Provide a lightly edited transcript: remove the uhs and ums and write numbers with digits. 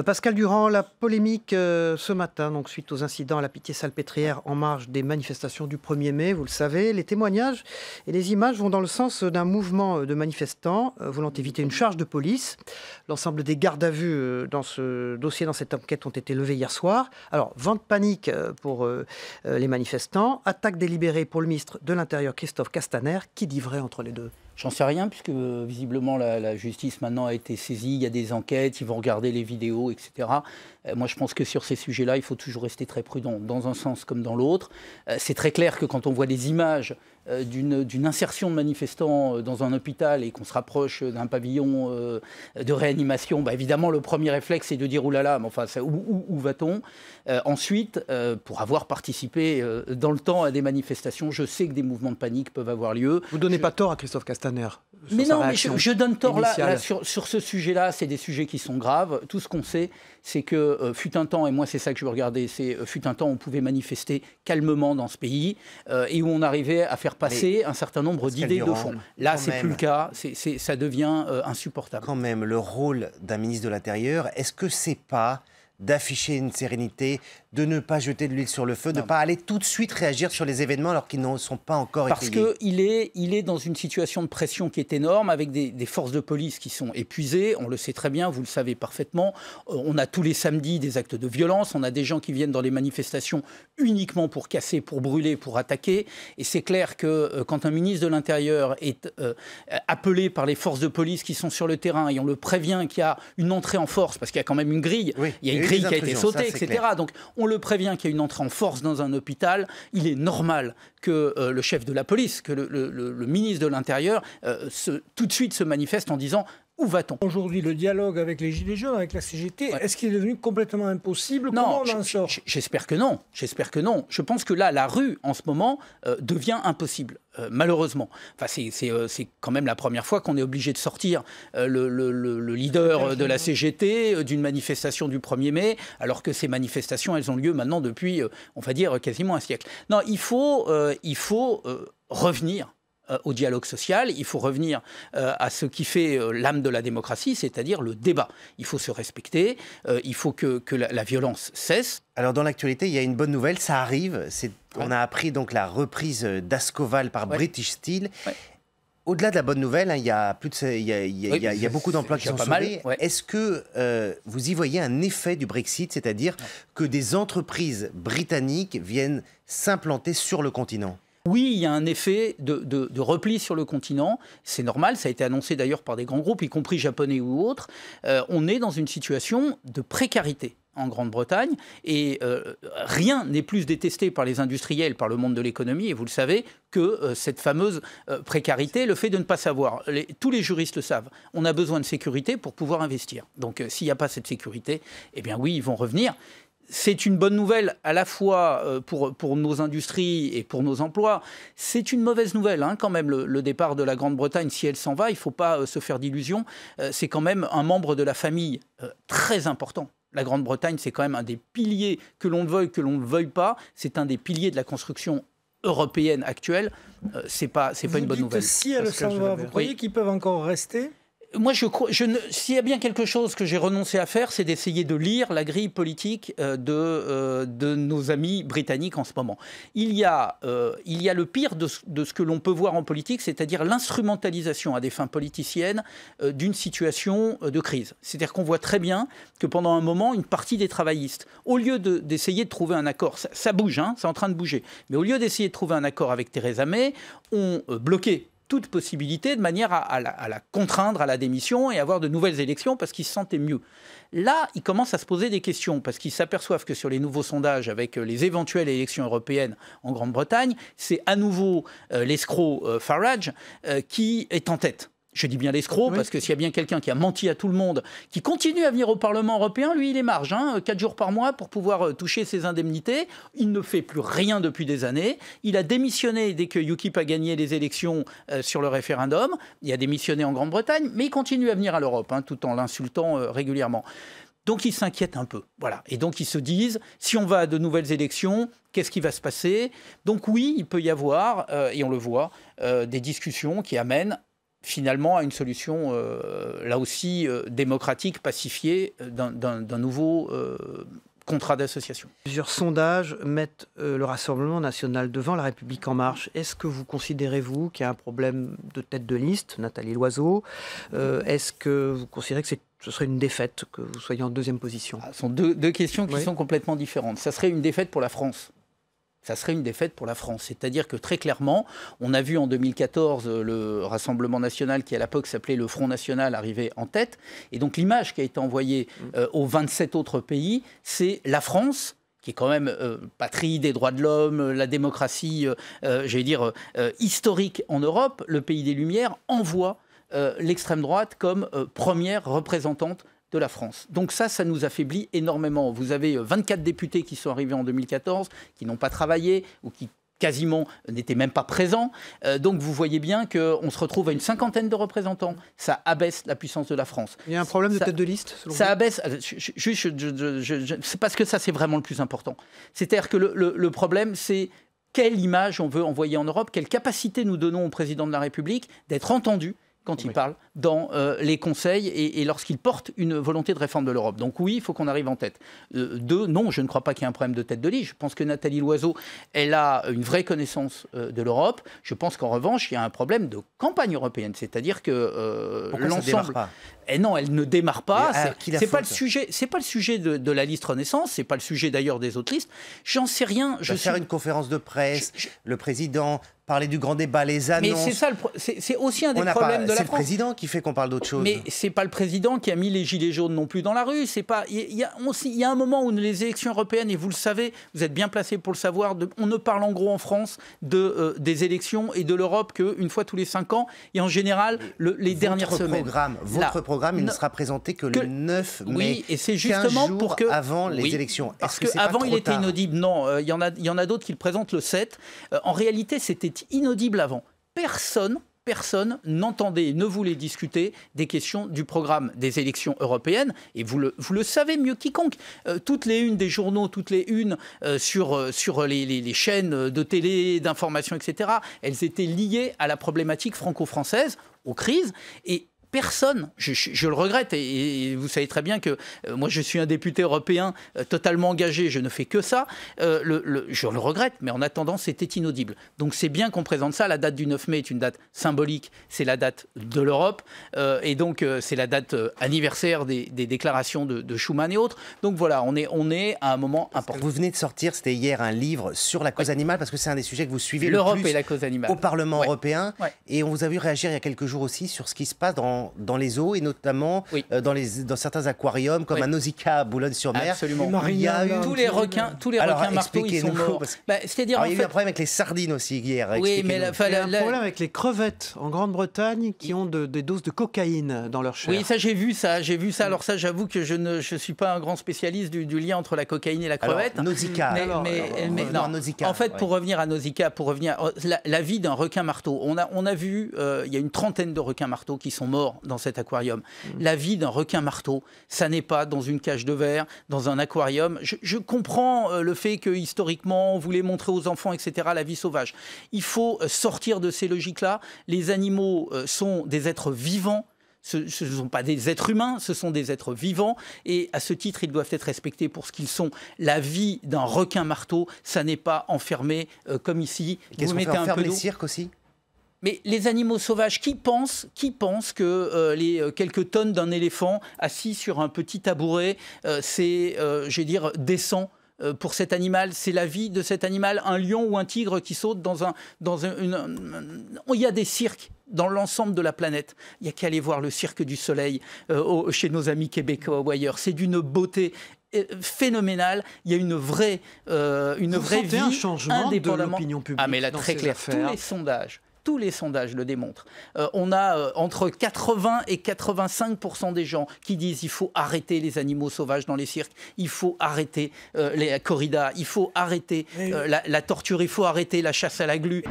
Pascal Durand, la polémique ce matin, donc suite aux incidents à la Pitié-Salpêtrière en marge des manifestations du 1er mai, vous le savez, les témoignages et les images vont dans le sens d'un mouvement de manifestants voulant éviter une charge de police. L'ensemble des gardes à vue dans ce dossier, dans cette enquête, ont été levés hier soir. Alors, vent de panique pour les manifestants, attaque délibérée pour le ministre de l'Intérieur, Christophe Castaner. Qui dit vrai entre les deux ? J'en sais rien, puisque visiblement la justice maintenant a été saisie, il y a des enquêtes, ils vont regarder les vidéos, etc. Moi, je pense que sur ces sujets-là, il faut toujours rester très prudent, dans un sens comme dans l'autre. C'est très clair que quand on voit des images d'une insertion de manifestants dans un hôpital et qu'on se rapproche d'un pavillon de réanimation, évidemment, le premier réflexe, c'est de dire « oulala, mais enfin, où va-t-on » Ensuite, pour avoir participé dans le temps à des manifestations, je sais que des mouvements de panique peuvent avoir lieu. Vous ne donnez pas tort à Christophe Castaner. Mais non, mais je donne tort là, sur ce sujet-là, c'est des sujets qui sont graves. Tout ce qu'on sait, c'est que fut un temps, et moi c'est ça que je veux regarder, c'est fut un temps où on pouvait manifester calmement dans ce pays et où on arrivait à faire passer un certain nombre d'idées de fond. Là, c'est plus le cas, ça devient insupportable. Quand même, le rôle d'un ministre de l'Intérieur, est-ce que c'est pas d'afficher une sérénité, de ne pas jeter de l'huile sur le feu, de ne pas aller tout de suite réagir sur les événements alors qu'ils ne sont pas encore étayés? Parce qu'il est dans une situation de pression qui est énorme, avec des forces de police qui sont épuisées, on le sait très bien, vous le savez parfaitement. On a tous les samedis des actes de violence, on a des gens qui viennent dans les manifestations uniquement pour casser, pour brûler, pour attaquer. Et c'est clair que quand un ministre de l'Intérieur est appelé par les forces de police qui sont sur le terrain et on le prévient qu'il y a une entrée en force, parce qu'il y a quand même une grille, il y a une grille qui a été sautée, etc. Clair. Donc on le prévient qu'il y a une entrée en force dans un hôpital. Il est normal que le chef de la police, que le ministre de l'Intérieur, tout de suite se manifeste en disant « où va-t-on » Aujourd'hui, le dialogue avec les Gilets jaunes, avec la CGT, est-ce qu'il est devenu complètement impossible? Comment on en sort? J'espère que non. J'espère que non. Je pense que là, la rue, en ce moment, devient impossible. Malheureusement. Enfin, c'est quand même la première fois qu'on est obligé de sortir le leader de la CGT d'une manifestation du 1er mai, alors que ces manifestations, elles ont lieu maintenant depuis, on va dire, quasiment un siècle. Non, il faut revenir au dialogue social, il faut revenir à ce qui fait l'âme de la démocratie, c'est-à-dire le débat. Il faut se respecter, il faut que la violence cesse. Alors dans l'actualité, il y a une bonne nouvelle, ça arrive. On a appris donc la reprise d'Ascoval par British Steel. Ouais. Au-delà de la bonne nouvelle, il y a beaucoup d'emplois qui sont sauvés. Est-ce que vous y voyez un effet du Brexit, c'est-à-dire que des entreprises britanniques viennent s'implanter sur le continent ? Oui, il y a un effet de repli sur le continent. C'est normal, ça a été annoncé d'ailleurs par des grands groupes, y compris japonais ou autres. On est dans une situation de précarité en Grande-Bretagne et rien n'est plus détesté par les industriels, par le monde de l'économie, et vous le savez, que cette fameuse précarité, le fait de ne pas savoir. Tous les juristes le savent. On a besoin de sécurité pour pouvoir investir. Donc s'il n'y a pas cette sécurité, eh bien oui, ils vont revenir. C'est une bonne nouvelle à la fois pour nos industries et pour nos emplois. C'est une mauvaise nouvelle quand même, le départ de la Grande-Bretagne. Si elle s'en va, il ne faut pas se faire d'illusions. C'est quand même un membre de la famille très important. La Grande-Bretagne, c'est quand même un des piliers, que l'on le veuille, que l'on ne le veuille pas. C'est un des piliers de la construction européenne actuelle. C'est pas une bonne nouvelle. Si elle s'en va, vous croyez qu'ils peuvent encore rester ? Moi, s'il y a bien quelque chose que j'ai renoncé à faire, c'est d'essayer de lire la grille politique de nos amis britanniques en ce moment. Il y a le pire de ce que l'on peut voir en politique, c'est-à-dire l'instrumentalisation à des fins politiciennes d'une situation de crise. C'est-à-dire qu'on voit très bien que pendant un moment, une partie des travaillistes, au lieu d'essayer de trouver un accord, ça bouge, c'est en train de bouger, mais au lieu d'essayer de trouver un accord avec Theresa May, ont bloqué toute possibilité de manière à la contraindre à la démission et avoir de nouvelles élections parce qu'ils se sentaient mieux. Là, ils commencent à se poser des questions parce qu'ils s'aperçoivent que sur les nouveaux sondages avec les éventuelles élections européennes en Grande-Bretagne, c'est à nouveau l'escroc Farage qui est en tête. Je dis bien l'escroc, parce que s'il y a bien quelqu'un qui a menti à tout le monde, qui continue à venir au Parlement européen, lui, il est marge, 4 jours par mois pour pouvoir toucher ses indemnités. Il ne fait plus rien depuis des années. Il a démissionné dès que UKIP a gagné les élections sur le référendum. Il a démissionné en Grande-Bretagne, mais il continue à venir à l'Europe, tout en l'insultant régulièrement. Donc ils s'inquiètent un peu, voilà. Et donc ils se disent, si on va à de nouvelles élections, qu'est-ce qui va se passer? Donc oui, il peut y avoir, et on le voit, des discussions qui amènent finalement à une solution, là aussi, démocratique, pacifiée, d'un nouveau contrat d'association. Plusieurs sondages mettent le Rassemblement national devant La République En Marche. Est-ce que vous considérez, vous, qu'il y a un problème de tête de liste, Nathalie Loiseau? Est-ce que vous considérez que ce serait une défaite, que vous soyez en deuxième position? Ce sont deux questions qui sont complètement différentes. Ça serait une défaite pour la France. Ça serait une défaite pour la France. C'est-à-dire que très clairement, on a vu en 2014 le Rassemblement national, qui à l'époque s'appelait le Front national, arriver en tête. Et donc l'image qui a été envoyée aux 27 autres pays, c'est la France, qui est quand même patrie des droits de l'homme, la démocratie, historique en Europe, le pays des Lumières, envoie l'extrême droite comme première représentante de la France. Donc ça nous affaiblit énormément. Vous avez 24 députés qui sont arrivés en 2014, qui n'ont pas travaillé ou qui quasiment n'étaient même pas présents. Donc vous voyez bien qu'on se retrouve à une cinquantaine de représentants. Ça abaisse la puissance de la France. Il y a un problème de tête de liste, selon ça vous? Abaisse. C'est parce que ça, c'est vraiment le plus important. C'est-à-dire que le problème, c'est quelle image on veut envoyer en Europe, quelle capacité nous donnons au président de la République d'être entendu quand il parle dans les conseils et lorsqu'il porte une volonté de réforme de l'Europe. Donc oui, il faut qu'on arrive en tête. Non, je ne crois pas qu'il y ait un problème de tête de liste. Je pense que Nathalie Loiseau, elle a une vraie connaissance de l'Europe. Je pense qu'en revanche, il y a un problème de campagne européenne. C'est-à-dire que l'ensemble... Et non, elle ne démarre pas. C'est pas le sujet. C'est pas le sujet de la liste Renaissance. C'est pas le sujet d'ailleurs des autres listes. J'en sais rien. Faire une conférence de presse, le président parler du grand débat, les annonces. Mais c'est ça, c'est aussi un des problèmes de la France. C'est le président qui fait qu'on parle d'autre chose. Mais c'est pas le président qui a mis les gilets jaunes non plus dans la rue. C'est pas. Il y a un moment où les élections européennes, et vous le savez, vous êtes bien placé pour le savoir. On ne parle en gros en France des élections et de l'Europe qu'une fois tous les 5 ans. Et en général, les dernières semaines. Votre programme, il ne sera présenté que le 9 mai. Oui, et c'est justement 15 jours pour que avant les élections. Parce qu'avant, il était inaudible. Non, il y en a d'autres qui le présentent le 7. En réalité, c'était inaudible avant. Personne n'entendait, ne voulait discuter des questions du programme des élections européennes. Et vous le savez mieux quiconque. Toutes les unes des journaux, toutes les unes sur les chaînes de télé, d'information, etc., elles étaient liées à la problématique franco-française, aux crises. Et personne, je le regrette, et vous savez très bien que moi je suis un député européen totalement engagé, je ne fais que ça, je le regrette, mais en attendant c'était inaudible. Donc c'est bien qu'on présente ça, la date du 9 mai est une date symbolique, c'est la date de l'Europe, et donc c'est la date anniversaire des déclarations de Schuman et autres. Donc voilà, on est à un moment important. Vous venez de sortir, c'était hier, un livre sur la cause animale, parce que c'est un des sujets que vous suivez l'Europe le plus et la cause animale. Au Parlement européen, et on vous a vu réagir il y a quelques jours aussi sur ce qui se passe dans les eaux et notamment dans certains aquariums comme à Nausicaa à Boulogne-sur-Mer. Absolument. Il y a eu tous les requins marteaux, ils sont morts. C'est-à-dire il y a eu un problème avec les sardines aussi hier. Oui, mais il y a un problème avec les crevettes en Grande-Bretagne qui ont des doses de cocaïne dans leur chair. Oui, ça j'ai vu ça. Alors ça, j'avoue que je ne suis pas un grand spécialiste du lien entre la cocaïne et la crevette. Alors, Nausicaa. Nausicaa. En fait, pour revenir à Nausicaa, la vie d'un requin marteau. On a vu, il y a une trentaine de requins marteaux qui sont morts dans cet aquarium. La vie d'un requin marteau, ça n'est pas dans une cage de verre, dans un aquarium. Je comprends le fait que historiquement, on voulait montrer aux enfants, etc., la vie sauvage. Il faut sortir de ces logiques-là. Les animaux sont des êtres vivants. Ce ne sont pas des êtres humains, ce sont des êtres vivants. Et à ce titre, ils doivent être respectés pour ce qu'ils sont. La vie d'un requin marteau, ça n'est pas enfermé comme ici. Qu'est-ce qu'on fait, on ferme les cirques aussi ? Mais les animaux sauvages, qui pensent que les quelques tonnes d'un éléphant assis sur un petit tabouret, c'est, décent pour cet animal? C'est la vie de cet animal, un lion ou un tigre qui saute il y a des cirques dans l'ensemble de la planète. Il n'y a qu'à aller voir le Cirque du Soleil chez nos amis québécois ou ailleurs. C'est d'une beauté phénoménale. Il y a une vraie vie, un changement de l'opinion publique. Ah mais là, très clair, tous les sondages le démontrent. On a entre 80 et 85% des gens qui disent il faut arrêter les animaux sauvages dans les cirques, il faut arrêter les corridas, il faut arrêter la torture, il faut arrêter la chasse à la glu.